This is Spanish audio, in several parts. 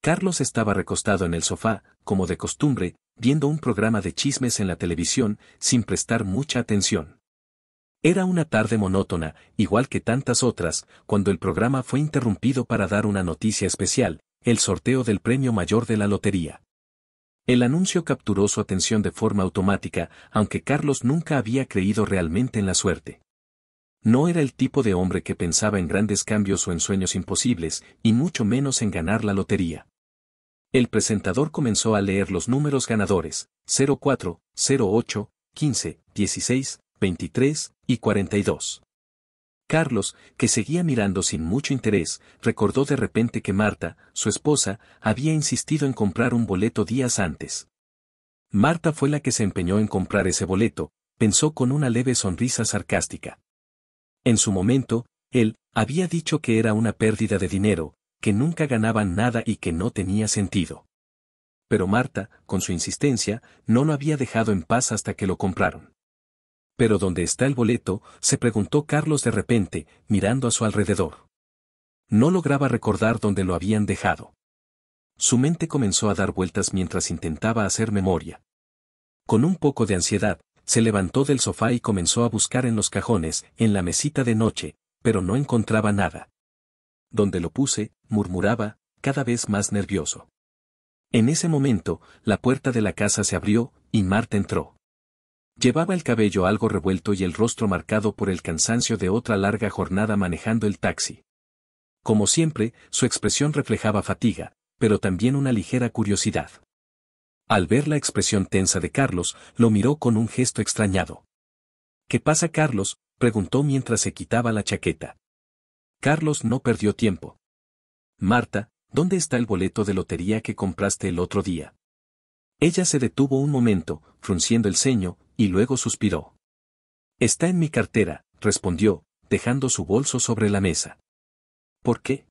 Carlos estaba recostado en el sofá, como de costumbre, viendo un programa de chismes en la televisión, sin prestar mucha atención. Era una tarde monótona, igual que tantas otras, cuando el programa fue interrumpido para dar una noticia especial, el sorteo del premio mayor de la lotería. El anuncio capturó su atención de forma automática, aunque Carlos nunca había creído realmente en la suerte. No era el tipo de hombre que pensaba en grandes cambios o en sueños imposibles, y mucho menos en ganar la lotería. El presentador comenzó a leer los números ganadores: 04, 08, 15, 16, 23 y 42. Carlos, que seguía mirando sin mucho interés, recordó de repente que Marta, su esposa, había insistido en comprar un boleto días antes. Marta fue la que se empeñó en comprar ese boleto, pensó con una leve sonrisa sarcástica. En su momento, él había dicho que era una pérdida de dinero, que nunca ganaban nada y que no tenía sentido. Pero Marta, con su insistencia, no lo había dejado en paz hasta que lo compraron. ¿Pero dónde está el boleto?, se preguntó Carlos de repente, mirando a su alrededor. No lograba recordar dónde lo habían dejado. Su mente comenzó a dar vueltas mientras intentaba hacer memoria. Con un poco de ansiedad, se levantó del sofá y comenzó a buscar en los cajones, en la mesita de noche, pero no encontraba nada. «¿Dónde lo puse?», murmuraba, cada vez más nervioso. En ese momento, la puerta de la casa se abrió, y Marta entró. Llevaba el cabello algo revuelto y el rostro marcado por el cansancio de otra larga jornada manejando el taxi. Como siempre, su expresión reflejaba fatiga, pero también una ligera curiosidad. Al ver la expresión tensa de Carlos, lo miró con un gesto extrañado. «¿Qué pasa, Carlos?», preguntó mientras se quitaba la chaqueta. Carlos no perdió tiempo. «Marta, ¿dónde está el boleto de lotería que compraste el otro día?». Ella se detuvo un momento, frunciendo el ceño, y luego suspiró. «Está en mi cartera», respondió, dejando su bolso sobre la mesa. «¿Por qué?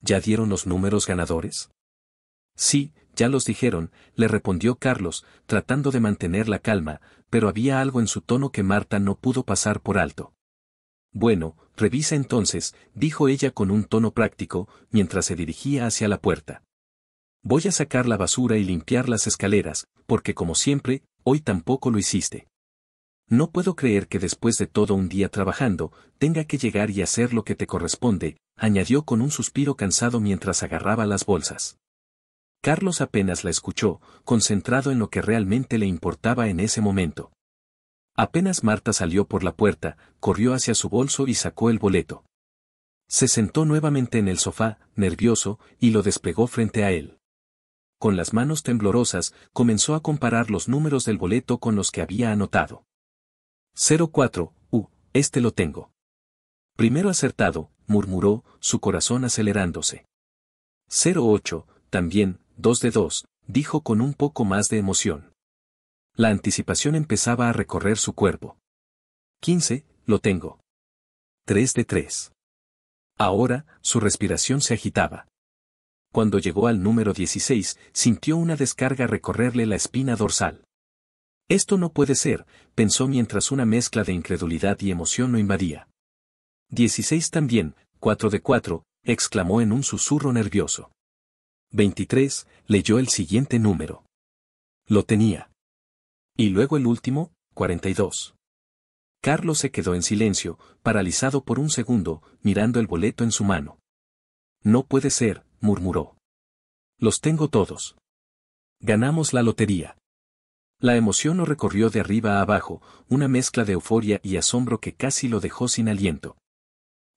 ¿Ya dieron los números ganadores?». «Sí, ya los dijeron», le respondió Carlos, tratando de mantener la calma, pero había algo en su tono que Marta no pudo pasar por alto. «Bueno, revisa entonces», dijo ella con un tono práctico, mientras se dirigía hacia la puerta. «Voy a sacar la basura y limpiar las escaleras, porque como siempre, hoy tampoco lo hiciste. No puedo creer que después de todo un día trabajando, tenga que llegar y hacer lo que te corresponde», añadió con un suspiro cansado mientras agarraba las bolsas. Carlos apenas la escuchó, concentrado en lo que realmente le importaba en ese momento. Apenas Marta salió por la puerta, corrió hacia su bolso y sacó el boleto. Se sentó nuevamente en el sofá, nervioso, y lo desplegó frente a él. Con las manos temblorosas, comenzó a comparar los números del boleto con los que había anotado. 04, este lo tengo. Primero acertado, murmuró, su corazón acelerándose. 08, también, 2 de 2, dijo con un poco más de emoción. La anticipación empezaba a recorrer su cuerpo. 15, lo tengo. 3 de 3. Ahora, su respiración se agitaba. Cuando llegó al número 16, sintió una descarga recorrerle la espina dorsal. Esto no puede ser, pensó mientras una mezcla de incredulidad y emoción lo invadía. 16 también, 4 de 4, exclamó en un susurro nervioso. 23, leyó el siguiente número. Lo tenía. Y luego el último, 42. Carlos se quedó en silencio, paralizado por un segundo, mirando el boleto en su mano. «No puede ser», murmuró. «Los tengo todos. Ganamos la lotería». La emoción lo recorrió de arriba a abajo, una mezcla de euforia y asombro que casi lo dejó sin aliento.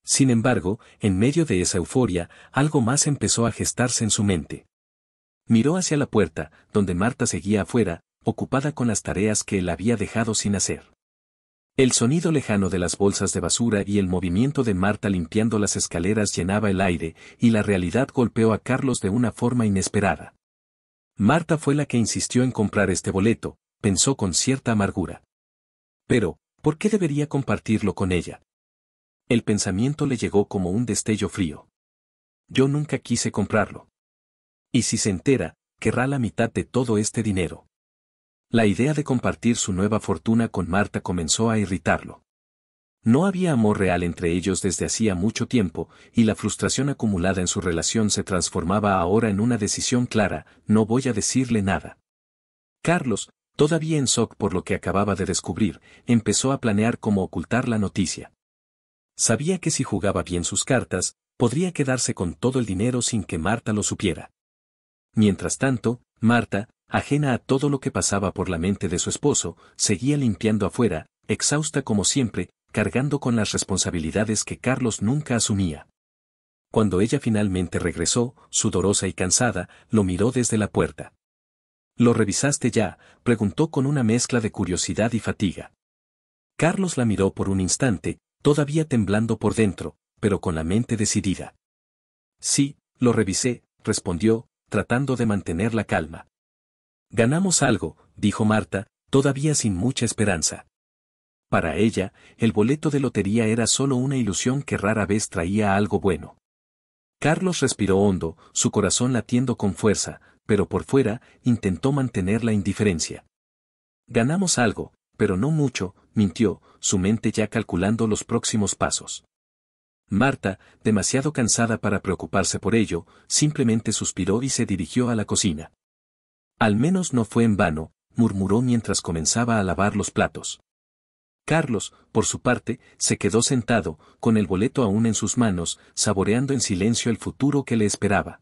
Sin embargo, en medio de esa euforia, algo más empezó a gestarse en su mente. Miró hacia la puerta, donde Marta seguía afuera, ocupada con las tareas que él había dejado sin hacer. El sonido lejano de las bolsas de basura y el movimiento de Marta limpiando las escaleras llenaba el aire, y la realidad golpeó a Carlos de una forma inesperada. Marta fue la que insistió en comprar este boleto, pensó con cierta amargura. Pero, ¿por qué debería compartirlo con ella? El pensamiento le llegó como un destello frío. Yo nunca quise comprarlo. Y si se entera, querrá la mitad de todo este dinero. La idea de compartir su nueva fortuna con Marta comenzó a irritarlo. No había amor real entre ellos desde hacía mucho tiempo, y la frustración acumulada en su relación se transformaba ahora en una decisión clara: no voy a decirle nada. Carlos, todavía en shock por lo que acababa de descubrir, empezó a planear cómo ocultar la noticia. Sabía que si jugaba bien sus cartas, podría quedarse con todo el dinero sin que Marta lo supiera. Mientras tanto, Marta, ajena a todo lo que pasaba por la mente de su esposo, seguía limpiando afuera, exhausta como siempre, cargando con las responsabilidades que Carlos nunca asumía. Cuando ella finalmente regresó, sudorosa y cansada, lo miró desde la puerta. ¿Lo revisaste ya?, preguntó con una mezcla de curiosidad y fatiga. Carlos la miró por un instante, todavía temblando por dentro, pero con la mente decidida. Sí, lo revisé, respondió, tratando de mantener la calma. Ganamos algo, dijo Marta, todavía sin mucha esperanza. Para ella, el boleto de lotería era solo una ilusión que rara vez traía algo bueno. Carlos respiró hondo, su corazón latiendo con fuerza, pero por fuera, intentó mantener la indiferencia. Ganamos algo, pero no mucho, mintió, su mente ya calculando los próximos pasos. Marta, demasiado cansada para preocuparse por ello, simplemente suspiró y se dirigió a la cocina. Al menos no fue en vano, murmuró mientras comenzaba a lavar los platos. Carlos, por su parte, se quedó sentado, con el boleto aún en sus manos, saboreando en silencio el futuro que le esperaba.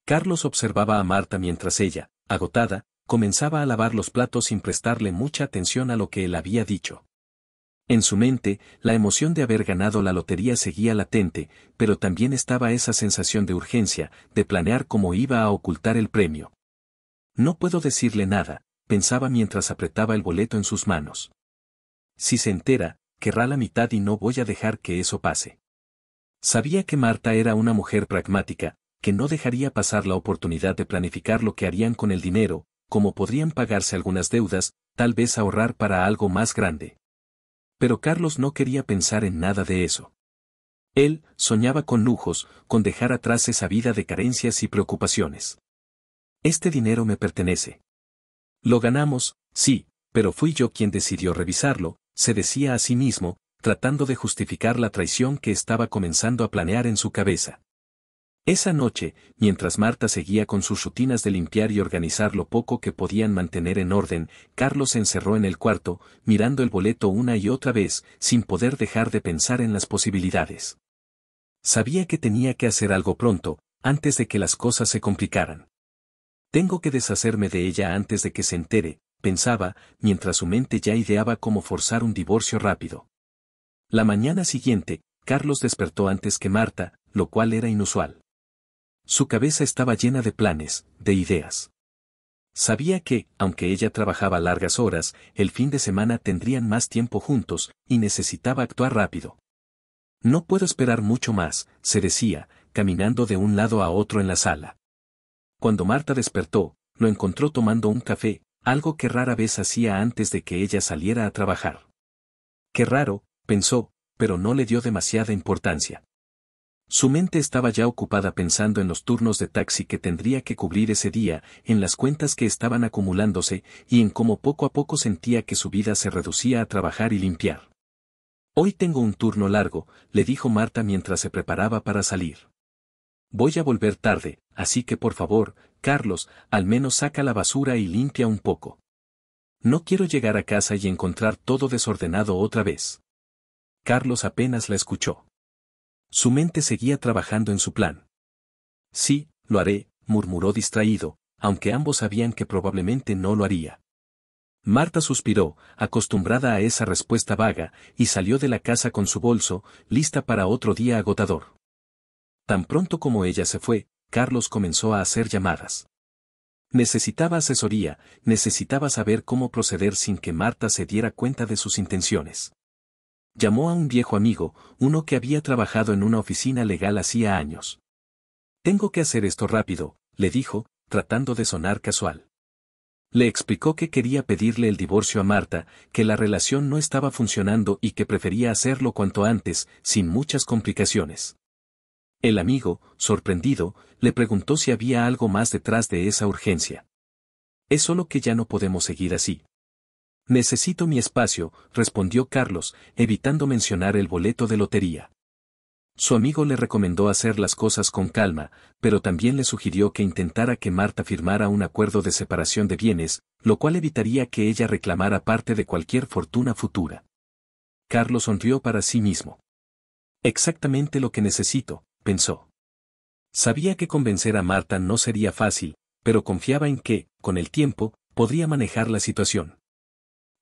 Carlos observaba a Marta mientras ella, agotada, comenzaba a lavar los platos sin prestarle mucha atención a lo que él había dicho. En su mente, la emoción de haber ganado la lotería seguía latente, pero también estaba esa sensación de urgencia, de planear cómo iba a ocultar el premio. No puedo decirle nada, pensaba mientras apretaba el boleto en sus manos. Si se entera, querrá la mitad y no voy a dejar que eso pase. Sabía que Marta era una mujer pragmática, que no dejaría pasar la oportunidad de planificar lo que harían con el dinero, cómo podrían pagarse algunas deudas, tal vez ahorrar para algo más grande. Pero Carlos no quería pensar en nada de eso. Él soñaba con lujos, con dejar atrás esa vida de carencias y preocupaciones. Este dinero me pertenece. Lo ganamos, sí, pero fui yo quien decidió revisarlo, se decía a sí mismo, tratando de justificar la traición que estaba comenzando a planear en su cabeza. Esa noche, mientras Marta seguía con sus rutinas de limpiar y organizar lo poco que podían mantener en orden, Carlos se encerró en el cuarto, mirando el boleto una y otra vez, sin poder dejar de pensar en las posibilidades. Sabía que tenía que hacer algo pronto, antes de que las cosas se complicaran. Tengo que deshacerme de ella antes de que se entere, pensaba, mientras su mente ya ideaba cómo forzar un divorcio rápido. La mañana siguiente, Carlos despertó antes que Marta, lo cual era inusual. Su cabeza estaba llena de planes, de ideas. Sabía que, aunque ella trabajaba largas horas, el fin de semana tendrían más tiempo juntos, y necesitaba actuar rápido. No puedo esperar mucho más, se decía, caminando de un lado a otro en la sala. Cuando Marta despertó, lo encontró tomando un café, algo que rara vez hacía antes de que ella saliera a trabajar. Qué raro, pensó, pero no le dio demasiada importancia. Su mente estaba ya ocupada pensando en los turnos de taxi que tendría que cubrir ese día, en las cuentas que estaban acumulándose, y en cómo poco a poco sentía que su vida se reducía a trabajar y limpiar. Hoy tengo un turno largo, le dijo Marta mientras se preparaba para salir. Voy a volver tarde, así que por favor, Carlos, al menos saca la basura y limpia un poco. No quiero llegar a casa y encontrar todo desordenado otra vez. Carlos apenas la escuchó. Su mente seguía trabajando en su plan. Sí, lo haré, murmuró distraído, aunque ambos sabían que probablemente no lo haría. Marta suspiró, acostumbrada a esa respuesta vaga, y salió de la casa con su bolso, lista para otro día agotador. Tan pronto como ella se fue, Carlos comenzó a hacer llamadas. Necesitaba asesoría, necesitaba saber cómo proceder sin que Marta se diera cuenta de sus intenciones. Llamó a un viejo amigo, uno que había trabajado en una oficina legal hacía años. Tengo que hacer esto rápido, le dijo, tratando de sonar casual. Le explicó que quería pedirle el divorcio a Marta, que la relación no estaba funcionando y que prefería hacerlo cuanto antes, sin muchas complicaciones. El amigo, sorprendido, le preguntó si había algo más detrás de esa urgencia. Es solo que ya no podemos seguir así. Necesito mi espacio, respondió Carlos, evitando mencionar el boleto de lotería. Su amigo le recomendó hacer las cosas con calma, pero también le sugirió que intentara que Marta firmara un acuerdo de separación de bienes, lo cual evitaría que ella reclamara parte de cualquier fortuna futura. Carlos sonrió para sí mismo. Exactamente lo que necesito, pensó. Sabía que convencer a Marta no sería fácil, pero confiaba en que, con el tiempo, podría manejar la situación.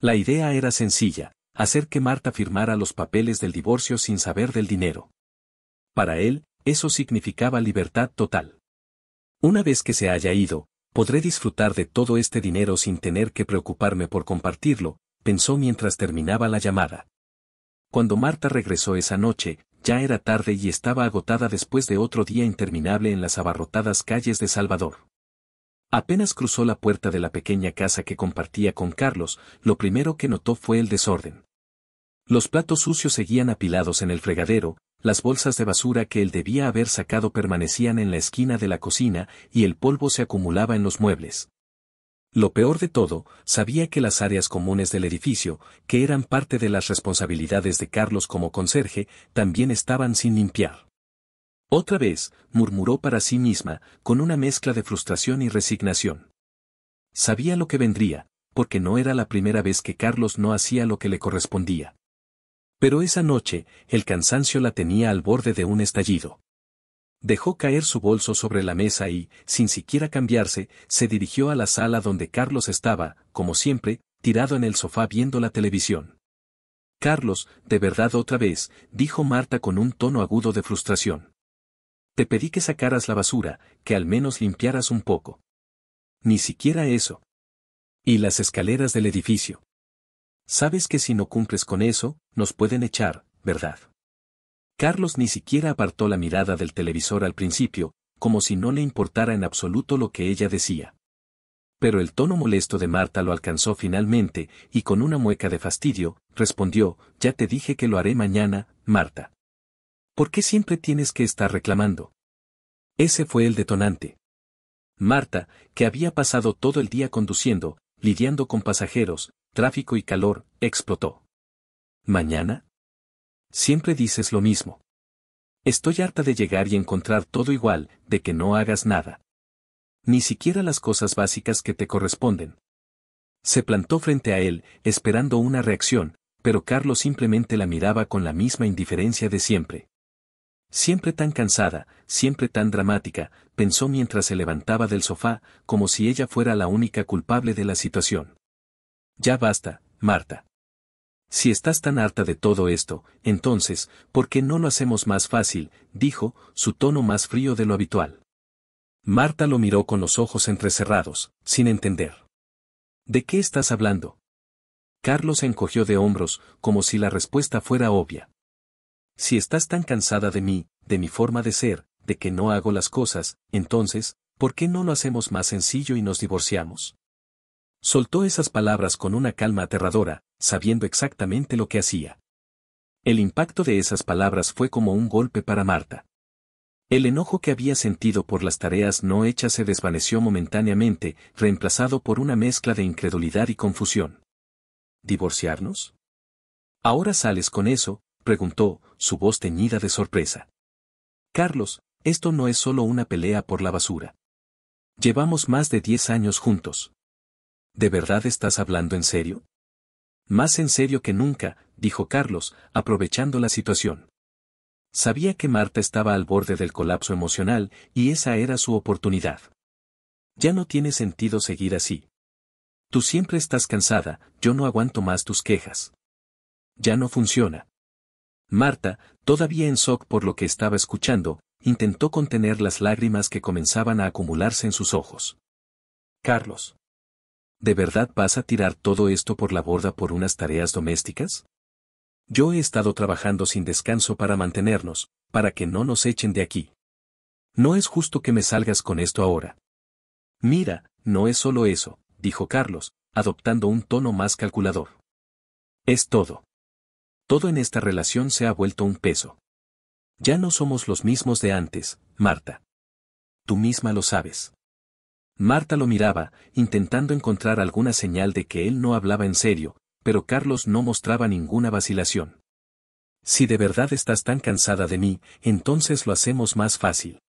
La idea era sencilla, hacer que Marta firmara los papeles del divorcio sin saber del dinero. Para él, eso significaba libertad total. Una vez que se haya ido, podré disfrutar de todo este dinero sin tener que preocuparme por compartirlo, pensó mientras terminaba la llamada. Cuando Marta regresó esa noche, ya era tarde y estaba agotada después de otro día interminable en las abarrotadas calles de Salvador. Apenas cruzó la puerta de la pequeña casa que compartía con Carlos, lo primero que notó fue el desorden. Los platos sucios seguían apilados en el fregadero, las bolsas de basura que él debía haber sacado permanecían en la esquina de la cocina y el polvo se acumulaba en los muebles. Lo peor de todo, sabía que las áreas comunes del edificio, que eran parte de las responsabilidades de Carlos como conserje, también estaban sin limpiar. Otra vez, murmuró para sí misma, con una mezcla de frustración y resignación. Sabía lo que vendría, porque no era la primera vez que Carlos no hacía lo que le correspondía. Pero esa noche, el cansancio la tenía al borde de un estallido. Dejó caer su bolso sobre la mesa y, sin siquiera cambiarse, se dirigió a la sala donde Carlos estaba, como siempre, tirado en el sofá viendo la televisión. Carlos, de verdad otra vez, dijo Marta con un tono agudo de frustración. Te pedí que sacaras la basura, que al menos limpiaras un poco. Ni siquiera eso. Y las escaleras del edificio. Sabes que si no cumples con eso, nos pueden echar, ¿verdad? Carlos ni siquiera apartó la mirada del televisor al principio, como si no le importara en absoluto lo que ella decía. Pero el tono molesto de Marta lo alcanzó finalmente, y con una mueca de fastidio, respondió, ya te dije que lo haré mañana, Marta. ¿Por qué siempre tienes que estar reclamando? Ese fue el detonante. Marta, que había pasado todo el día conduciendo, lidiando con pasajeros, tráfico y calor, explotó. ¿Mañana? Siempre dices lo mismo. Estoy harta de llegar y encontrar todo igual, de que no hagas nada. Ni siquiera las cosas básicas que te corresponden. Se plantó frente a él, esperando una reacción, pero Carlos simplemente la miraba con la misma indiferencia de siempre. Siempre tan cansada, siempre tan dramática, pensó mientras se levantaba del sofá, como si ella fuera la única culpable de la situación. Ya basta, Marta. Si estás tan harta de todo esto, entonces, ¿por qué no lo hacemos más fácil?, dijo, su tono más frío de lo habitual. Marta lo miró con los ojos entrecerrados, sin entender. ¿De qué estás hablando? Carlos se encogió de hombros, como si la respuesta fuera obvia. Si estás tan cansada de mí, de mi forma de ser, de que no hago las cosas, entonces, ¿por qué no lo hacemos más sencillo y nos divorciamos? Soltó esas palabras con una calma aterradora, sabiendo exactamente lo que hacía. El impacto de esas palabras fue como un golpe para Marta. El enojo que había sentido por las tareas no hechas se desvaneció momentáneamente, reemplazado por una mezcla de incredulidad y confusión. ¿Divorciarnos? ¿Ahora sales con eso?, preguntó, su voz teñida de sorpresa. Carlos, esto no es solo una pelea por la basura. Llevamos más de 10 años juntos. ¿De verdad estás hablando en serio? Más en serio que nunca, dijo Carlos, aprovechando la situación. Sabía que Marta estaba al borde del colapso emocional, y esa era su oportunidad. Ya no tiene sentido seguir así. Tú siempre estás cansada, yo no aguanto más tus quejas. Ya no funciona. Marta, todavía en shock por lo que estaba escuchando, intentó contener las lágrimas que comenzaban a acumularse en sus ojos. Carlos. ¿De verdad vas a tirar todo esto por la borda por unas tareas domésticas? Yo he estado trabajando sin descanso para mantenernos, para que no nos echen de aquí. No es justo que me salgas con esto ahora. Mira, no es solo eso, dijo Carlos, adoptando un tono más calculador. Es todo. Todo en esta relación se ha vuelto un peso. Ya no somos los mismos de antes, Marta. Tú misma lo sabes. Marta lo miraba, intentando encontrar alguna señal de que él no hablaba en serio, pero Carlos no mostraba ninguna vacilación. Si de verdad estás tan cansada de mí, entonces lo hacemos más fácil.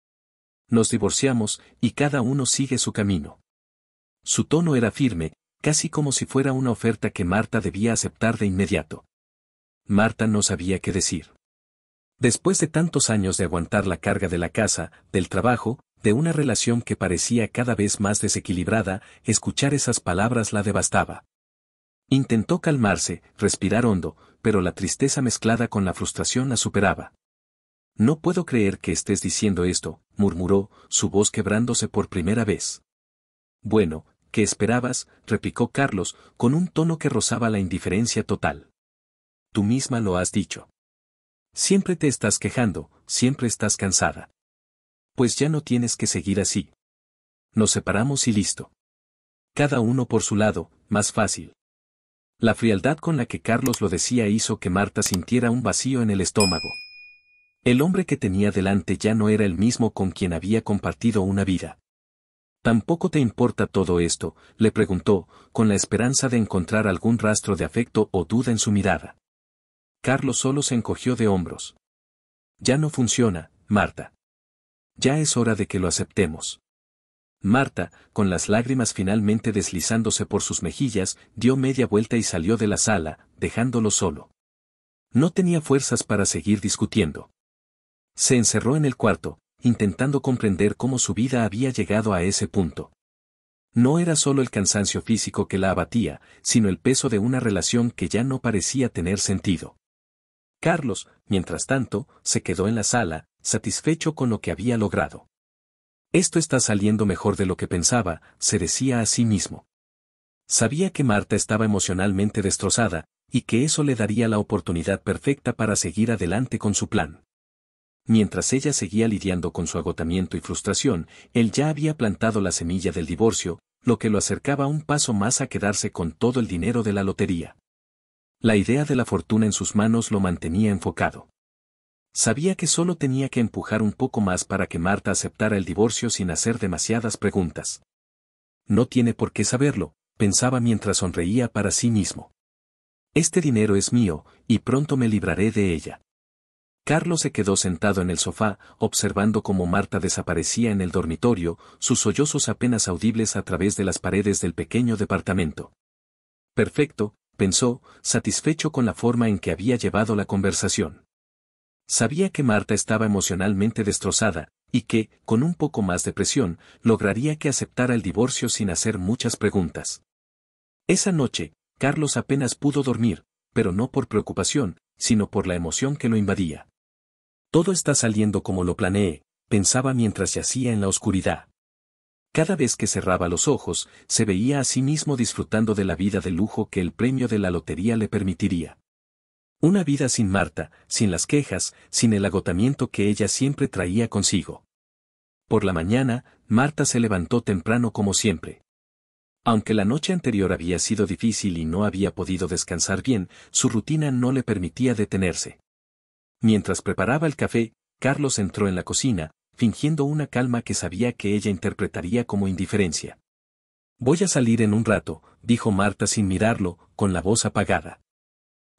Nos divorciamos, y cada uno sigue su camino. Su tono era firme, casi como si fuera una oferta que Marta debía aceptar de inmediato. Marta no sabía qué decir. Después de tantos años de aguantar la carga de la casa, del trabajo, de una relación que parecía cada vez más desequilibrada, escuchar esas palabras la devastaba. Intentó calmarse, respirar hondo, pero la tristeza mezclada con la frustración la superaba. No puedo creer que estés diciendo esto, murmuró, su voz quebrándose por primera vez. Bueno, ¿qué esperabas?, replicó Carlos, con un tono que rozaba la indiferencia total. Tú misma lo has dicho. Siempre te estás quejando, siempre estás cansada. Pues ya no tienes que seguir así. Nos separamos y listo. Cada uno por su lado, más fácil. La frialdad con la que Carlos lo decía hizo que Marta sintiera un vacío en el estómago. El hombre que tenía delante ya no era el mismo con quien había compartido una vida. ¿Tampoco te importa todo esto?, le preguntó, con la esperanza de encontrar algún rastro de afecto o duda en su mirada. Carlos solo se encogió de hombros. Ya no funciona, Marta. Ya es hora de que lo aceptemos. Marta, con las lágrimas finalmente deslizándose por sus mejillas, dio media vuelta y salió de la sala, dejándolo solo. No tenía fuerzas para seguir discutiendo. Se encerró en el cuarto, intentando comprender cómo su vida había llegado a ese punto. No era solo el cansancio físico que la abatía, sino el peso de una relación que ya no parecía tener sentido. Carlos, mientras tanto, se quedó en la sala, satisfecho con lo que había logrado. Esto está saliendo mejor de lo que pensaba, se decía a sí mismo. Sabía que Marta estaba emocionalmente destrozada, y que eso le daría la oportunidad perfecta para seguir adelante con su plan. Mientras ella seguía lidiando con su agotamiento y frustración, él ya había plantado la semilla del divorcio, lo que lo acercaba un paso más a quedarse con todo el dinero de la lotería. La idea de la fortuna en sus manos lo mantenía enfocado. Sabía que solo tenía que empujar un poco más para que Marta aceptara el divorcio sin hacer demasiadas preguntas. No tiene por qué saberlo, pensaba mientras sonreía para sí mismo. Este dinero es mío, y pronto me libraré de ella. Carlos se quedó sentado en el sofá, observando cómo Marta desaparecía en el dormitorio, sus sollozos apenas audibles a través de las paredes del pequeño departamento. Perfecto, pensó, satisfecho con la forma en que había llevado la conversación. Sabía que Marta estaba emocionalmente destrozada, y que, con un poco más de presión, lograría que aceptara el divorcio sin hacer muchas preguntas. Esa noche, Carlos apenas pudo dormir, pero no por preocupación, sino por la emoción que lo invadía. Todo está saliendo como lo planeé, pensaba mientras yacía en la oscuridad. Cada vez que cerraba los ojos, se veía a sí mismo disfrutando de la vida de lujo que el premio de la lotería le permitiría. Una vida sin Marta, sin las quejas, sin el agotamiento que ella siempre traía consigo. Por la mañana, Marta se levantó temprano como siempre. Aunque la noche anterior había sido difícil y no había podido descansar bien, su rutina no le permitía detenerse. Mientras preparaba el café, Carlos entró en la cocina, fingiendo una calma que sabía que ella interpretaría como indiferencia. Voy a salir en un rato, dijo Marta sin mirarlo, con la voz apagada.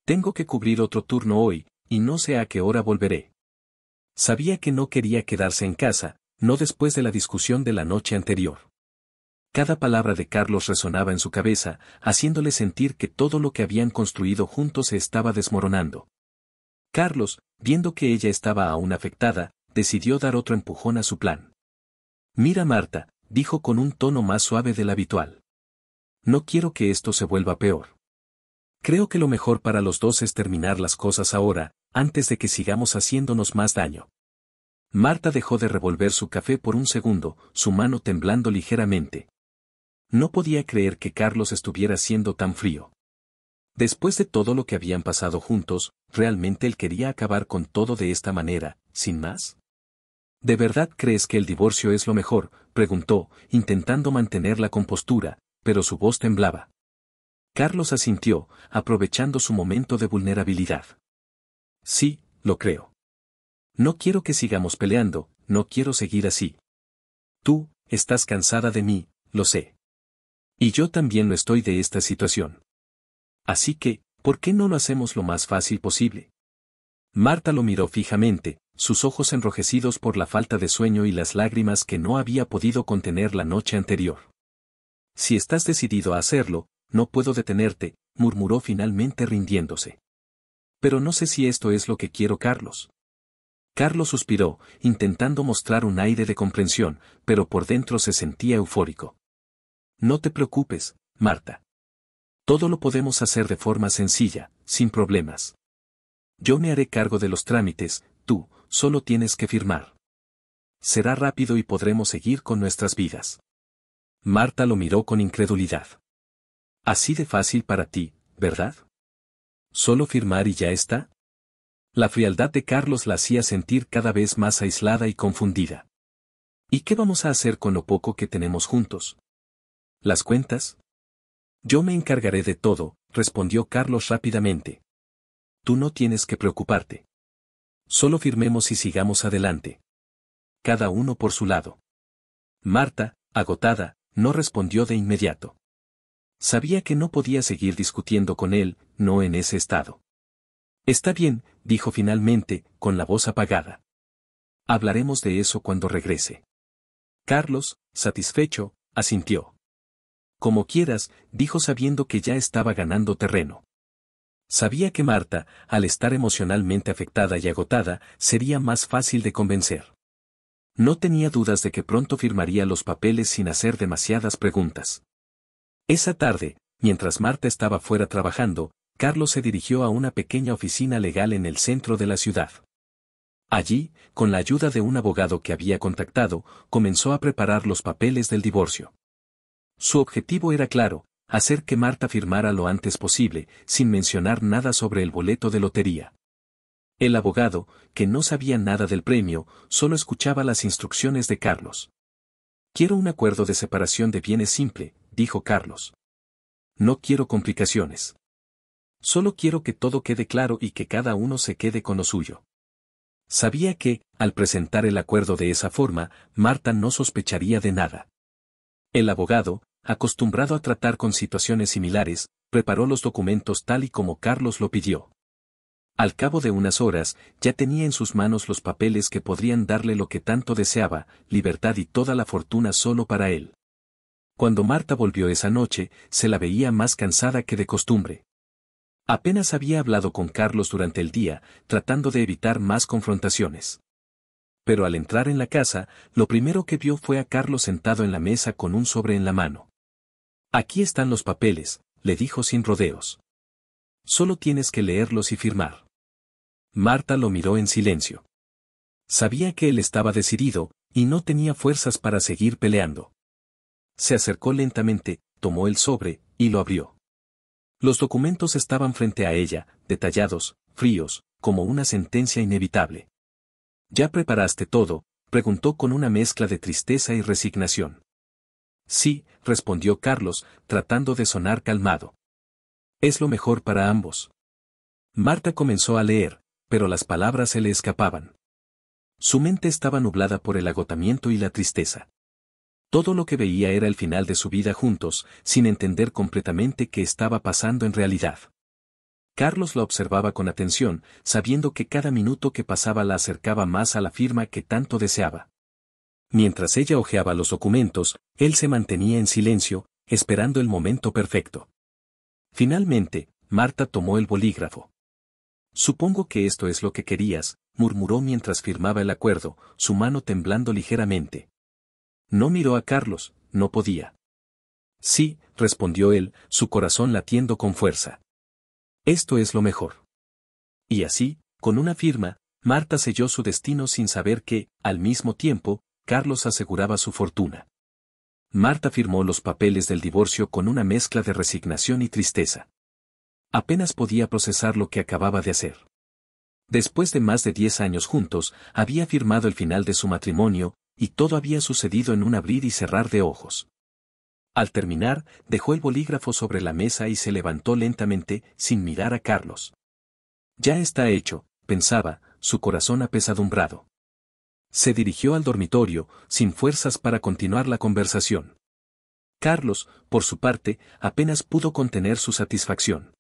Tengo que cubrir otro turno hoy, y no sé a qué hora volveré. Sabía que no quería quedarse en casa, no después de la discusión de la noche anterior. Cada palabra de Carlos resonaba en su cabeza, haciéndole sentir que todo lo que habían construido juntos se estaba desmoronando. Carlos, viendo que ella estaba aún afectada, decidió dar otro empujón a su plan. Mira Marta, dijo con un tono más suave del habitual. No quiero que esto se vuelva peor. Creo que lo mejor para los dos es terminar las cosas ahora, antes de que sigamos haciéndonos más daño. Marta dejó de revolver su café por un segundo, su mano temblando ligeramente. No podía creer que Carlos estuviera siendo tan frío. Después de todo lo que habían pasado juntos, ¿realmente él quería acabar con todo de esta manera, sin más? ¿De verdad crees que el divorcio es lo mejor?, preguntó, intentando mantener la compostura, pero su voz temblaba. Carlos asintió, aprovechando su momento de vulnerabilidad. Sí, lo creo. No quiero que sigamos peleando, no quiero seguir así. Tú, estás cansada de mí, lo sé. Y yo también lo estoy de esta situación. Así que, ¿por qué no lo hacemos lo más fácil posible? Marta lo miró fijamente, sus ojos enrojecidos por la falta de sueño y las lágrimas que no había podido contener la noche anterior. Si estás decidido a hacerlo, no puedo detenerte, murmuró finalmente rindiéndose. Pero no sé si esto es lo que quiero, Carlos. Carlos suspiró, intentando mostrar un aire de comprensión, pero por dentro se sentía eufórico. No te preocupes, Marta. Todo lo podemos hacer de forma sencilla, sin problemas. Yo me haré cargo de los trámites, tú, solo tienes que firmar. Será rápido y podremos seguir con nuestras vidas. Marta lo miró con incredulidad. Así de fácil para ti, ¿verdad? ¿Solo firmar y ya está? La frialdad de Carlos la hacía sentir cada vez más aislada y confundida. ¿Y qué vamos a hacer con lo poco que tenemos juntos? ¿Las cuentas? Yo me encargaré de todo, respondió Carlos rápidamente. Tú no tienes que preocuparte. Solo firmemos y sigamos adelante. Cada uno por su lado. Marta, agotada, no respondió de inmediato. Sabía que no podía seguir discutiendo con él, no en ese estado. Está bien, dijo finalmente, con la voz apagada. Hablaremos de eso cuando regrese. Carlos, satisfecho, asintió. Como quieras, dijo sabiendo que ya estaba ganando terreno. Sabía que Marta, al estar emocionalmente afectada y agotada, sería más fácil de convencer. No tenía dudas de que pronto firmaría los papeles sin hacer demasiadas preguntas. Esa tarde, mientras Marta estaba fuera trabajando, Carlos se dirigió a una pequeña oficina legal en el centro de la ciudad. Allí, con la ayuda de un abogado que había contactado, comenzó a preparar los papeles del divorcio. Su objetivo era claro, hacer que Marta firmara lo antes posible, sin mencionar nada sobre el boleto de lotería. El abogado, que no sabía nada del premio, solo escuchaba las instrucciones de Carlos. Quiero un acuerdo de separación de bienes simple, dijo Carlos. No quiero complicaciones. Solo quiero que todo quede claro y que cada uno se quede con lo suyo. Sabía que, al presentar el acuerdo de esa forma, Marta no sospecharía de nada. El abogado, acostumbrado a tratar con situaciones similares, preparó los documentos tal y como Carlos lo pidió. Al cabo de unas horas, ya tenía en sus manos los papeles que podrían darle lo que tanto deseaba, libertad y toda la fortuna solo para él. Cuando Marta volvió esa noche, se la veía más cansada que de costumbre. Apenas había hablado con Carlos durante el día, tratando de evitar más confrontaciones. Pero al entrar en la casa, lo primero que vio fue a Carlos sentado en la mesa con un sobre en la mano. Aquí están los papeles, le dijo sin rodeos. Solo tienes que leerlos y firmar. Marta lo miró en silencio. Sabía que él estaba decidido, y no tenía fuerzas para seguir peleando. Se acercó lentamente, tomó el sobre, y lo abrió. Los documentos estaban frente a ella, detallados, fríos, como una sentencia inevitable. ¿Ya preparaste todo?, preguntó con una mezcla de tristeza y resignación. Sí, respondió Carlos, tratando de sonar calmado. Es lo mejor para ambos. Marta comenzó a leer, pero las palabras se le escapaban. Su mente estaba nublada por el agotamiento y la tristeza. Todo lo que veía era el final de su vida juntos, sin entender completamente qué estaba pasando en realidad. Carlos la observaba con atención, sabiendo que cada minuto que pasaba la acercaba más a la firma que tanto deseaba. Mientras ella hojeaba los documentos, él se mantenía en silencio, esperando el momento perfecto. Finalmente, Marta tomó el bolígrafo. Supongo que esto es lo que querías, murmuró mientras firmaba el acuerdo, su mano temblando ligeramente. No miró a Carlos, no podía. Sí, respondió él, su corazón latiendo con fuerza. Esto es lo mejor. Y así, con una firma, Marta selló su destino sin saber que, al mismo tiempo, Carlos aseguraba su fortuna. Marta firmó los papeles del divorcio con una mezcla de resignación y tristeza. Apenas podía procesar lo que acababa de hacer. Después de más de 10 años juntos, había firmado el final de su matrimonio, y todo había sucedido en un abrir y cerrar de ojos. Al terminar, dejó el bolígrafo sobre la mesa y se levantó lentamente, sin mirar a Carlos. Ya está hecho, pensaba, su corazón apesadumbrado. Se dirigió al dormitorio, sin fuerzas para continuar la conversación. Carlos, por su parte, apenas pudo contener su satisfacción.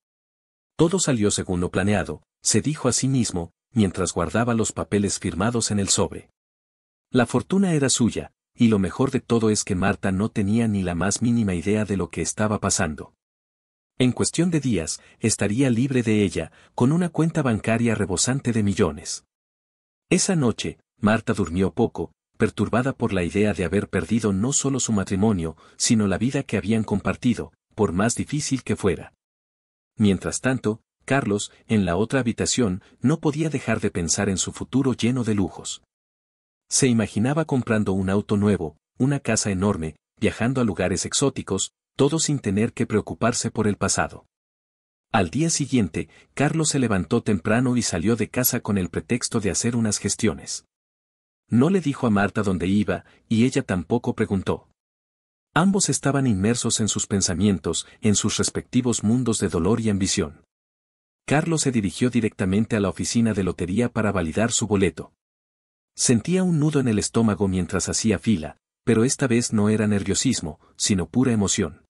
Todo salió según lo planeado, se dijo a sí mismo, mientras guardaba los papeles firmados en el sobre. La fortuna era suya, y lo mejor de todo es que Marta no tenía ni la más mínima idea de lo que estaba pasando. En cuestión de días, estaría libre de ella, con una cuenta bancaria rebosante de millones. Esa noche, Marta durmió poco, perturbada por la idea de haber perdido no solo su matrimonio, sino la vida que habían compartido, por más difícil que fuera. Mientras tanto, Carlos, en la otra habitación, no podía dejar de pensar en su futuro lleno de lujos. Se imaginaba comprando un auto nuevo, una casa enorme, viajando a lugares exóticos, todo sin tener que preocuparse por el pasado. Al día siguiente, Carlos se levantó temprano y salió de casa con el pretexto de hacer unas gestiones. No le dijo a Marta dónde iba, y ella tampoco preguntó. Ambos estaban inmersos en sus pensamientos, en sus respectivos mundos de dolor y ambición. Carlos se dirigió directamente a la oficina de lotería para validar su boleto. Sentía un nudo en el estómago mientras hacía fila, pero esta vez no era nerviosismo, sino pura emoción.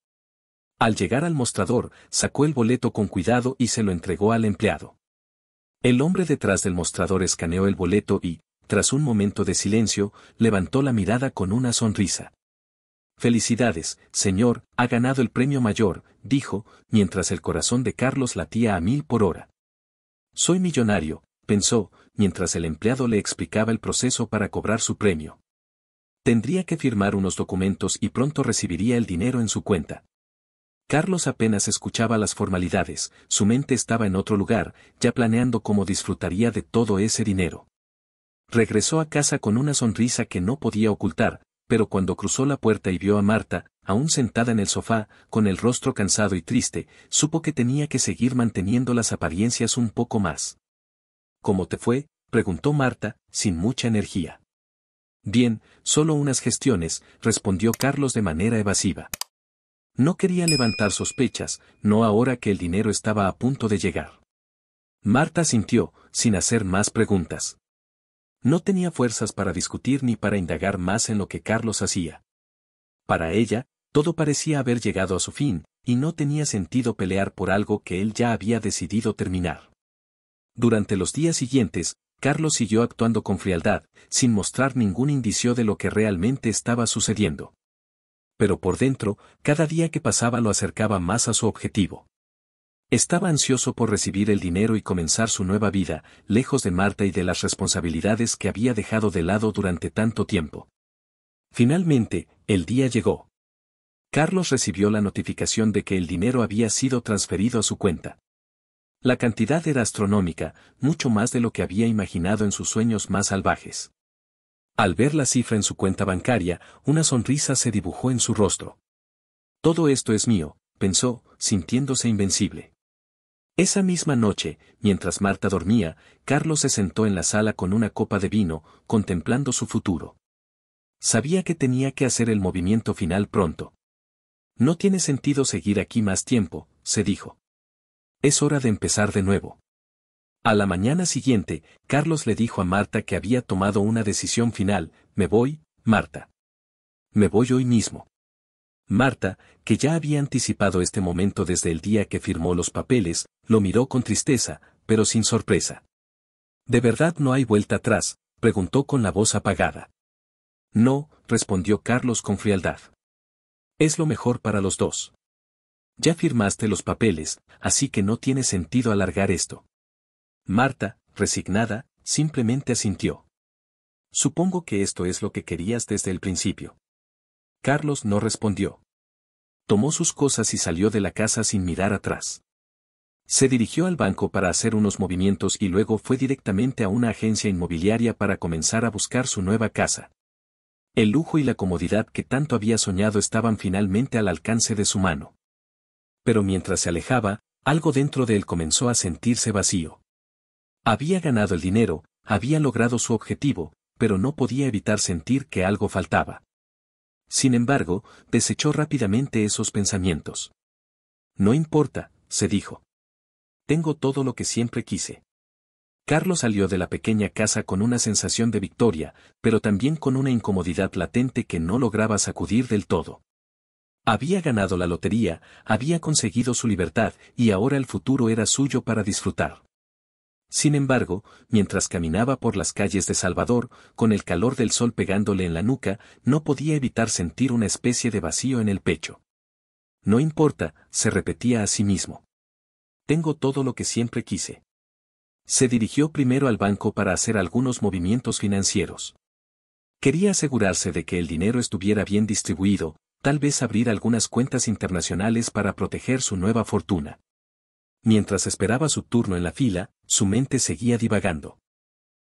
Al llegar al mostrador, sacó el boleto con cuidado y se lo entregó al empleado. El hombre detrás del mostrador escaneó el boleto y, tras un momento de silencio, levantó la mirada con una sonrisa. «Felicidades, señor, ha ganado el premio mayor», dijo, mientras el corazón de Carlos latía a 1000 por hora. «Soy millonario», pensó, mientras el empleado le explicaba el proceso para cobrar su premio. Tendría que firmar unos documentos y pronto recibiría el dinero en su cuenta. Carlos apenas escuchaba las formalidades, su mente estaba en otro lugar, ya planeando cómo disfrutaría de todo ese dinero. Regresó a casa con una sonrisa que no podía ocultar, pero cuando cruzó la puerta y vio a Marta, aún sentada en el sofá, con el rostro cansado y triste, supo que tenía que seguir manteniendo las apariencias un poco más. «¿Cómo te fue?», preguntó Marta, sin mucha energía. «Bien, solo unas gestiones», respondió Carlos de manera evasiva. No quería levantar sospechas, no ahora que el dinero estaba a punto de llegar. Marta asintió, sin hacer más preguntas. No tenía fuerzas para discutir ni para indagar más en lo que Carlos hacía. Para ella, todo parecía haber llegado a su fin, y no tenía sentido pelear por algo que él ya había decidido terminar. Durante los días siguientes, Carlos siguió actuando con frialdad, sin mostrar ningún indicio de lo que realmente estaba sucediendo. Pero por dentro, cada día que pasaba lo acercaba más a su objetivo. Estaba ansioso por recibir el dinero y comenzar su nueva vida, lejos de Marta y de las responsabilidades que había dejado de lado durante tanto tiempo. Finalmente, el día llegó. Carlos recibió la notificación de que el dinero había sido transferido a su cuenta. La cantidad era astronómica, mucho más de lo que había imaginado en sus sueños más salvajes. Al ver la cifra en su cuenta bancaria, una sonrisa se dibujó en su rostro. «Todo esto es mío», pensó, sintiéndose invencible. Esa misma noche, mientras Marta dormía, Carlos se sentó en la sala con una copa de vino, contemplando su futuro. Sabía que tenía que hacer el movimiento final pronto. «No tiene sentido seguir aquí más tiempo», se dijo. «Es hora de empezar de nuevo». A la mañana siguiente, Carlos le dijo a Marta que había tomado una decisión final: «Me voy, Marta. Me voy hoy mismo». Marta, que ya había anticipado este momento desde el día que firmó los papeles, lo miró con tristeza, pero sin sorpresa. «¿De verdad no hay vuelta atrás?», preguntó con la voz apagada. «No», respondió Carlos con frialdad. «Es lo mejor para los dos. Ya firmaste los papeles, así que no tiene sentido alargar esto». Marta, resignada, simplemente asintió. «Supongo que esto es lo que querías desde el principio». Carlos no respondió. Tomó sus cosas y salió de la casa sin mirar atrás. Se dirigió al banco para hacer unos movimientos y luego fue directamente a una agencia inmobiliaria para comenzar a buscar su nueva casa. El lujo y la comodidad que tanto había soñado estaban finalmente al alcance de su mano. Pero mientras se alejaba, algo dentro de él comenzó a sentirse vacío. Había ganado el dinero, había logrado su objetivo, pero no podía evitar sentir que algo faltaba. Sin embargo, desechó rápidamente esos pensamientos. «No importa», se dijo. «Tengo todo lo que siempre quise». Carlos salió de la pequeña casa con una sensación de victoria, pero también con una incomodidad latente que no lograba sacudir del todo. Había ganado la lotería, había conseguido su libertad y ahora el futuro era suyo para disfrutar. Sin embargo, mientras caminaba por las calles de Salvador, con el calor del sol pegándole en la nuca, no podía evitar sentir una especie de vacío en el pecho. No importa, se repetía a sí mismo. Tengo todo lo que siempre quise. Se dirigió primero al banco para hacer algunos movimientos financieros. Quería asegurarse de que el dinero estuviera bien distribuido, tal vez abrir algunas cuentas internacionales para proteger su nueva fortuna. Mientras esperaba su turno en la fila, su mente seguía divagando.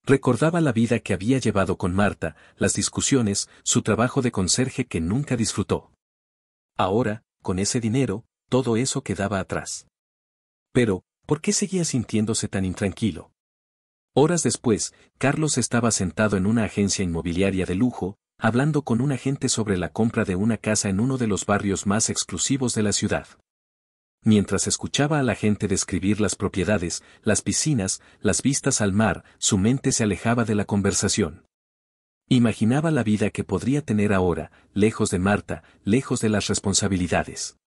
Recordaba la vida que había llevado con Marta, las discusiones, su trabajo de conserje que nunca disfrutó. Ahora, con ese dinero, todo eso quedaba atrás. Pero, ¿por qué seguía sintiéndose tan intranquilo? Horas después, Carlos estaba sentado en una agencia inmobiliaria de lujo, hablando con un agente sobre la compra de una casa en uno de los barrios más exclusivos de la ciudad. Mientras escuchaba a la gente describir las propiedades, las piscinas, las vistas al mar, su mente se alejaba de la conversación. Imaginaba la vida que podría tener ahora, lejos de Marta, lejos de las responsabilidades.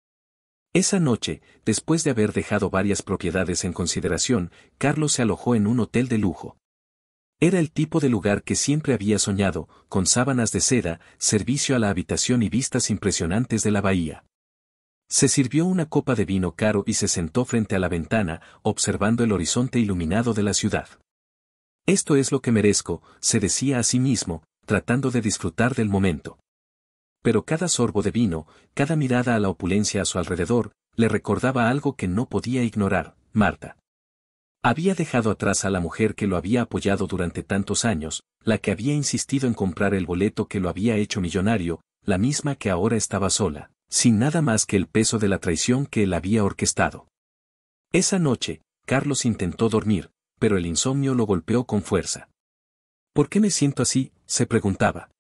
Esa noche, después de haber dejado varias propiedades en consideración, Carlos se alojó en un hotel de lujo. Era el tipo de lugar que siempre había soñado, con sábanas de seda, servicio a la habitación y vistas impresionantes de la bahía. Se sirvió una copa de vino caro y se sentó frente a la ventana, observando el horizonte iluminado de la ciudad. Esto es lo que merezco, se decía a sí mismo, tratando de disfrutar del momento. Pero cada sorbo de vino, cada mirada a la opulencia a su alrededor, le recordaba algo que no podía ignorar: Marta. Había dejado atrás a la mujer que lo había apoyado durante tantos años, la que había insistido en comprar el boleto que lo había hecho millonario, la misma que ahora estaba sola, sin nada más que el peso de la traición que él había orquestado. Esa noche, Carlos intentó dormir, pero el insomnio lo golpeó con fuerza. ¿Por qué me siento así?, se preguntaba.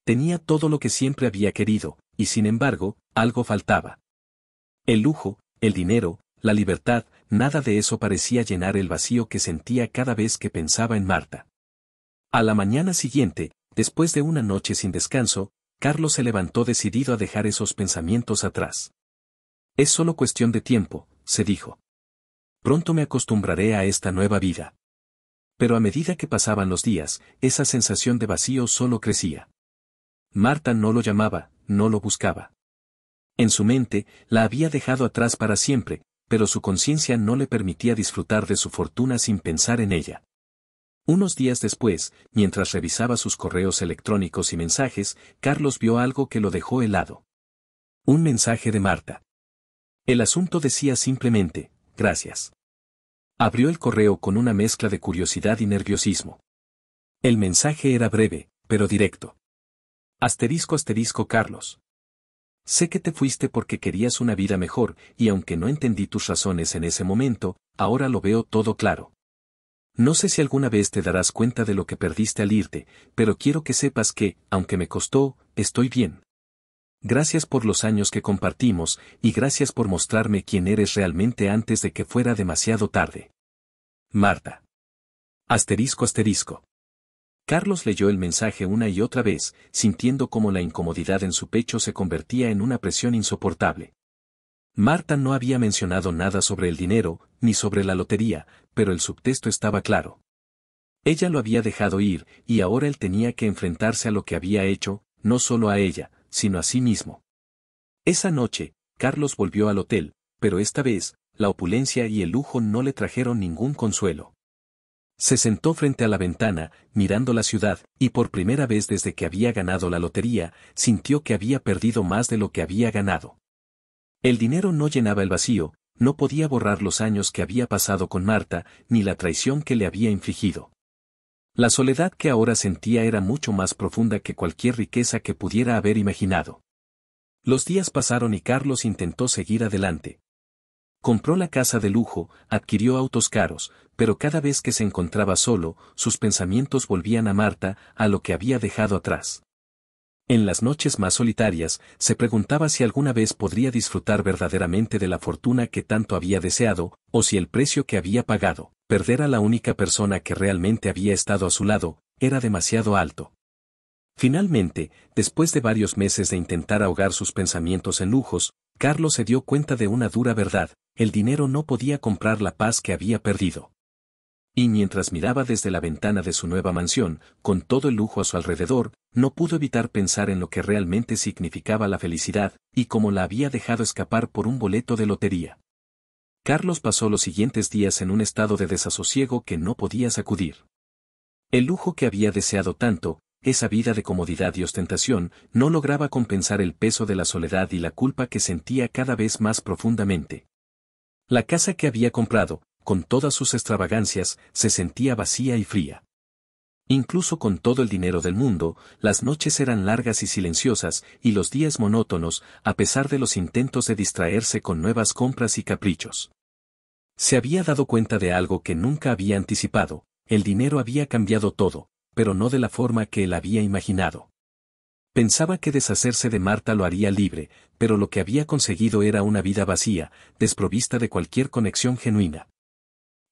Tenía todo lo que siempre había querido, y sin embargo, algo faltaba. El lujo, el dinero, la libertad, nada de eso parecía llenar el vacío que sentía cada vez que pensaba en Marta. A la mañana siguiente, después de una noche sin descanso, Carlos se levantó decidido a dejar esos pensamientos atrás. Es solo cuestión de tiempo, se dijo. Pronto me acostumbraré a esta nueva vida. Pero a medida que pasaban los días, esa sensación de vacío solo crecía. Marta no lo llamaba, no lo buscaba. En su mente, la había dejado atrás para siempre, pero su conciencia no le permitía disfrutar de su fortuna sin pensar en ella. Unos días después, mientras revisaba sus correos electrónicos y mensajes, Carlos vio algo que lo dejó helado. Un mensaje de Marta. El asunto decía simplemente: gracias. Abrió el correo con una mezcla de curiosidad y nerviosismo. El mensaje era breve, pero directo. Carlos. Sé que te fuiste porque querías una vida mejor, y aunque no entendí tus razones en ese momento, ahora lo veo todo claro. No sé si alguna vez te darás cuenta de lo que perdiste al irte, pero quiero que sepas que, aunque me costó, estoy bien. Gracias por los años que compartimos, y gracias por mostrarme quién eres realmente antes de que fuera demasiado tarde. Marta. Carlos leyó el mensaje una y otra vez, sintiendo cómo la incomodidad en su pecho se convertía en una presión insoportable. Marta no había mencionado nada sobre el dinero, ni sobre la lotería, pero el subtexto estaba claro. Ella lo había dejado ir, y ahora él tenía que enfrentarse a lo que había hecho, no solo a ella, sino a sí mismo. Esa noche, Carlos volvió al hotel, pero esta vez, la opulencia y el lujo no le trajeron ningún consuelo. Se sentó frente a la ventana, mirando la ciudad, y por primera vez desde que había ganado la lotería, sintió que había perdido más de lo que había ganado. El dinero no llenaba el vacío, no podía borrar los años que había pasado con Marta, ni la traición que le había infligido. La soledad que ahora sentía era mucho más profunda que cualquier riqueza que pudiera haber imaginado. Los días pasaron y Carlos intentó seguir adelante. Compró la casa de lujo, adquirió autos caros, pero cada vez que se encontraba solo, sus pensamientos volvían a Marta, a lo que había dejado atrás. En las noches más solitarias, se preguntaba si alguna vez podría disfrutar verdaderamente de la fortuna que tanto había deseado, o si el precio que había pagado, perder a la única persona que realmente había estado a su lado, era demasiado alto. Finalmente, después de varios meses de intentar ahogar sus pensamientos en lujos, Carlos se dio cuenta de una dura verdad: el dinero no podía comprar la paz que había perdido. Y mientras miraba desde la ventana de su nueva mansión, con todo el lujo a su alrededor, no pudo evitar pensar en lo que realmente significaba la felicidad, y cómo la había dejado escapar por un boleto de lotería. Carlos pasó los siguientes días en un estado de desasosiego que no podía sacudir. El lujo que había deseado tanto, esa vida de comodidad y ostentación, no lograba compensar el peso de la soledad y la culpa que sentía cada vez más profundamente. La casa que había comprado, con todas sus extravagancias, se sentía vacía y fría. Incluso con todo el dinero del mundo, las noches eran largas y silenciosas, y los días monótonos, a pesar de los intentos de distraerse con nuevas compras y caprichos. Se había dado cuenta de algo que nunca había anticipado: el dinero había cambiado todo, pero no de la forma que él había imaginado. Pensaba que deshacerse de Marta lo haría libre, pero lo que había conseguido era una vida vacía, desprovista de cualquier conexión genuina.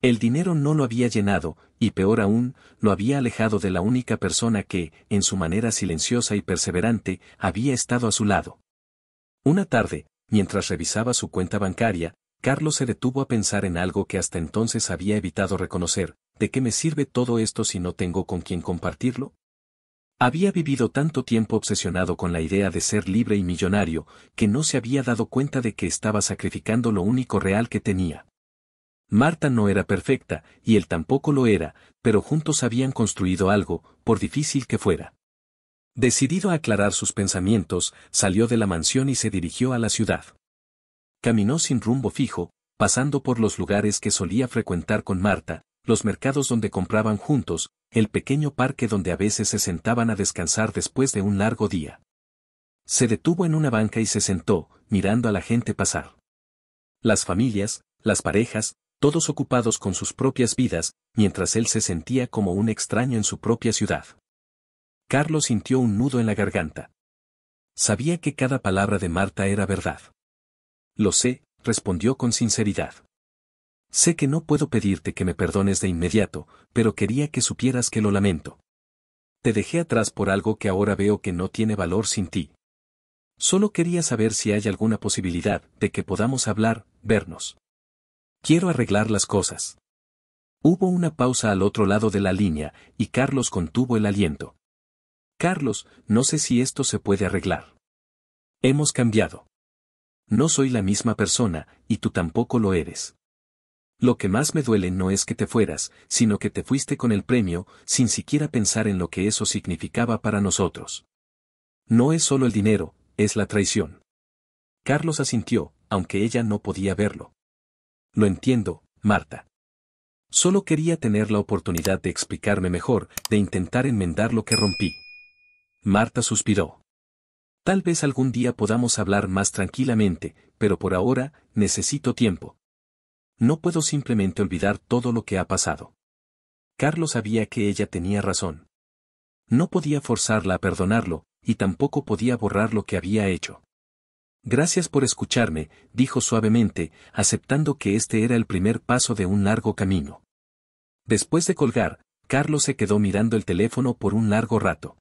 El dinero no lo había llenado, y peor aún, lo había alejado de la única persona que, en su manera silenciosa y perseverante, había estado a su lado. Una tarde, mientras revisaba su cuenta bancaria, Carlos se detuvo a pensar en algo que hasta entonces había evitado reconocer: ¿de qué me sirve todo esto si no tengo con quién compartirlo? Había vivido tanto tiempo obsesionado con la idea de ser libre y millonario, que no se había dado cuenta de que estaba sacrificando lo único real que tenía. Marta no era perfecta, y él tampoco lo era, pero juntos habían construido algo, por difícil que fuera. Decidido a aclarar sus pensamientos, salió de la mansión y se dirigió a la ciudad. Caminó sin rumbo fijo, pasando por los lugares que solía frecuentar con Marta, los mercados donde compraban juntos, el pequeño parque donde a veces se sentaban a descansar después de un largo día. Se detuvo en una banca y se sentó, mirando a la gente pasar. Las familias, las parejas, todos ocupados con sus propias vidas, mientras él se sentía como un extraño en su propia ciudad. Carlos sintió un nudo en la garganta. Sabía que cada palabra de Marta era verdad. Lo sé, respondió con sinceridad. Sé que no puedo pedirte que me perdones de inmediato, pero quería que supieras que lo lamento. Te dejé atrás por algo que ahora veo que no tiene valor sin ti. Solo quería saber si hay alguna posibilidad de que podamos hablar, vernos. Quiero arreglar las cosas. Hubo una pausa al otro lado de la línea, y Carlos contuvo el aliento. Carlos, no sé si esto se puede arreglar. Hemos cambiado. No soy la misma persona, y tú tampoco lo eres. Lo que más me duele no es que te fueras, sino que te fuiste con el premio, sin siquiera pensar en lo que eso significaba para nosotros. No es solo el dinero, es la traición. Carlos asintió, aunque ella no podía verlo. Lo entiendo, Marta. Solo quería tener la oportunidad de explicarme mejor, de intentar enmendar lo que rompí. Marta suspiró. Tal vez algún día podamos hablar más tranquilamente, pero por ahora, necesito tiempo. No puedo simplemente olvidar todo lo que ha pasado. Carlos sabía que ella tenía razón. No podía forzarla a perdonarlo, y tampoco podía borrar lo que había hecho. Gracias por escucharme, dijo suavemente, aceptando que este era el primer paso de un largo camino. Después de colgar, Carlos se quedó mirando el teléfono por un largo rato.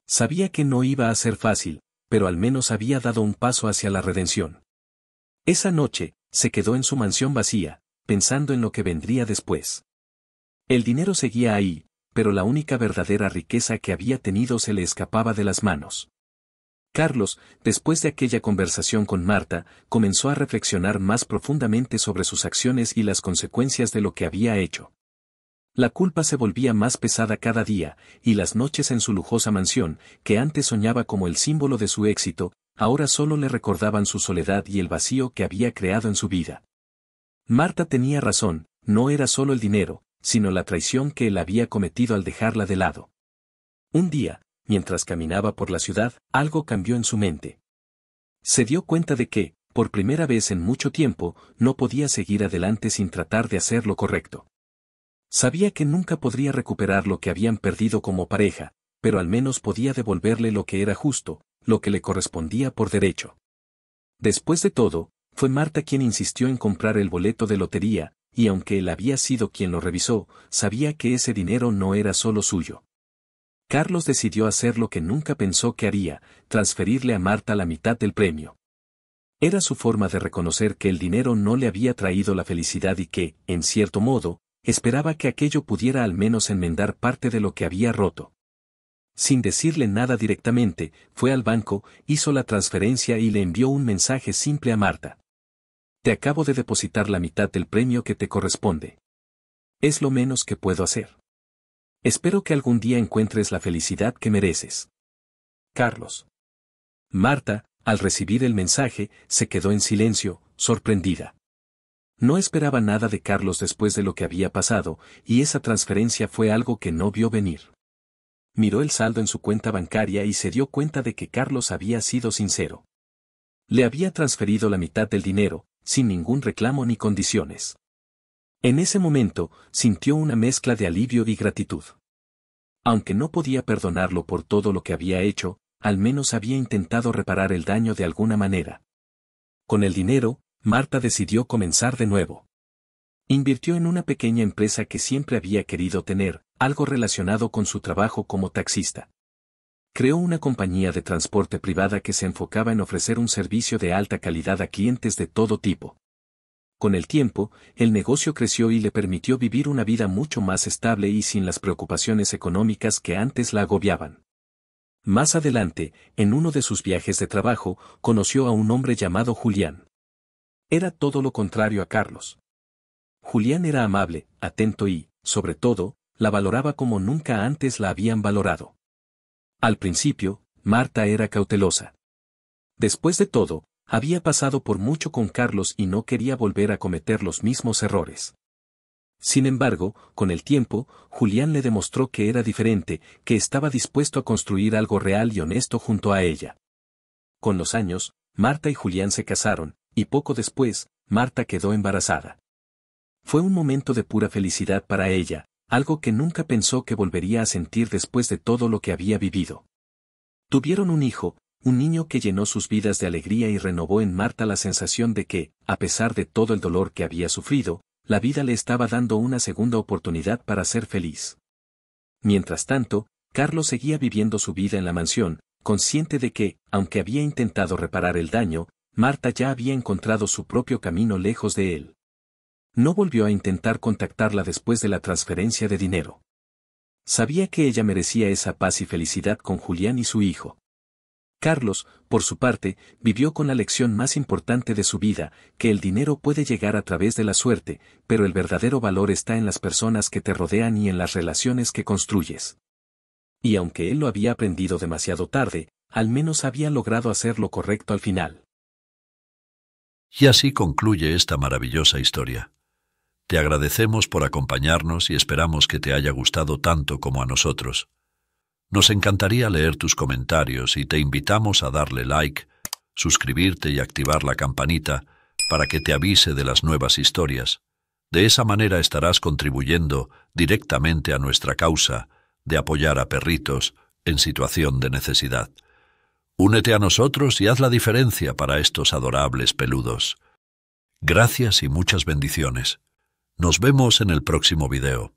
Sabía que no iba a ser fácil, pero al menos había dado un paso hacia la redención. Esa noche, se quedó en su mansión vacía, pensando en lo que vendría después. El dinero seguía ahí, pero la única verdadera riqueza que había tenido se le escapaba de las manos. Carlos, después de aquella conversación con Marta, comenzó a reflexionar más profundamente sobre sus acciones y las consecuencias de lo que había hecho. La culpa se volvía más pesada cada día, y las noches en su lujosa mansión, que antes soñaba como el símbolo de su éxito, ahora solo le recordaban su soledad y el vacío que había creado en su vida. Marta tenía razón, no era solo el dinero, sino la traición que él había cometido al dejarla de lado. Un día, mientras caminaba por la ciudad, algo cambió en su mente. Se dio cuenta de que, por primera vez en mucho tiempo, no podía seguir adelante sin tratar de hacer lo correcto. Sabía que nunca podría recuperar lo que habían perdido como pareja, pero al menos podía devolverle lo que era justo, lo que le correspondía por derecho. Después de todo, fue Marta quien insistió en comprar el boleto de lotería, y aunque él había sido quien lo revisó, sabía que ese dinero no era solo suyo. Carlos decidió hacer lo que nunca pensó que haría, transferirle a Marta la mitad del premio. Era su forma de reconocer que el dinero no le había traído la felicidad y que, en cierto modo, esperaba que aquello pudiera al menos enmendar parte de lo que había roto. Sin decirle nada directamente, fue al banco, hizo la transferencia y le envió un mensaje simple a Marta. Te acabo de depositar la mitad del premio que te corresponde. Es lo menos que puedo hacer. Espero que algún día encuentres la felicidad que mereces. Carlos. Marta, al recibir el mensaje, se quedó en silencio, sorprendida. No esperaba nada de Carlos después de lo que había pasado, y esa transferencia fue algo que no vio venir. Miró el saldo en su cuenta bancaria y se dio cuenta de que Carlos había sido sincero. Le había transferido la mitad del dinero, sin ningún reclamo ni condiciones. En ese momento, sintió una mezcla de alivio y gratitud. Aunque no podía perdonarlo por todo lo que había hecho, al menos había intentado reparar el daño de alguna manera. Con el dinero, Marta decidió comenzar de nuevo. Invirtió en una pequeña empresa que siempre había querido tener, algo relacionado con su trabajo como taxista. Creó una compañía de transporte privada que se enfocaba en ofrecer un servicio de alta calidad a clientes de todo tipo. Con el tiempo, el negocio creció y le permitió vivir una vida mucho más estable y sin las preocupaciones económicas que antes la agobiaban. Más adelante, en uno de sus viajes de trabajo, conoció a un hombre llamado Julián. Era todo lo contrario a Carlos. Julián era amable, atento y, sobre todo, la valoraba como nunca antes la habían valorado. Al principio, Marta era cautelosa. Después de todo, había pasado por mucho con Carlos y no quería volver a cometer los mismos errores. Sin embargo, con el tiempo, Julián le demostró que era diferente, que estaba dispuesto a construir algo real y honesto junto a ella. Con los años, Marta y Julián se casaron, y poco después, Marta quedó embarazada. Fue un momento de pura felicidad para ella, algo que nunca pensó que volvería a sentir después de todo lo que había vivido. Tuvieron un hijo, un niño que llenó sus vidas de alegría y renovó en Marta la sensación de que, a pesar de todo el dolor que había sufrido, la vida le estaba dando una segunda oportunidad para ser feliz. Mientras tanto, Carlos seguía viviendo su vida en la mansión, consciente de que, aunque había intentado reparar el daño, Marta ya había encontrado su propio camino lejos de él. No volvió a intentar contactarla después de la transferencia de dinero. Sabía que ella merecía esa paz y felicidad con Julián y su hijo. Carlos, por su parte, vivió con la lección más importante de su vida, que el dinero puede llegar a través de la suerte, pero el verdadero valor está en las personas que te rodean y en las relaciones que construyes. Y aunque él lo había aprendido demasiado tarde, al menos había logrado hacer lo correcto al final. Y así concluye esta maravillosa historia. Te agradecemos por acompañarnos y esperamos que te haya gustado tanto como a nosotros. Nos encantaría leer tus comentarios y te invitamos a darle like, suscribirte y activar la campanita para que te avise de las nuevas historias. De esa manera estarás contribuyendo directamente a nuestra causa de apoyar a perritos en situación de necesidad. Únete a nosotros y haz la diferencia para estos adorables peludos. Gracias y muchas bendiciones. Nos vemos en el próximo video.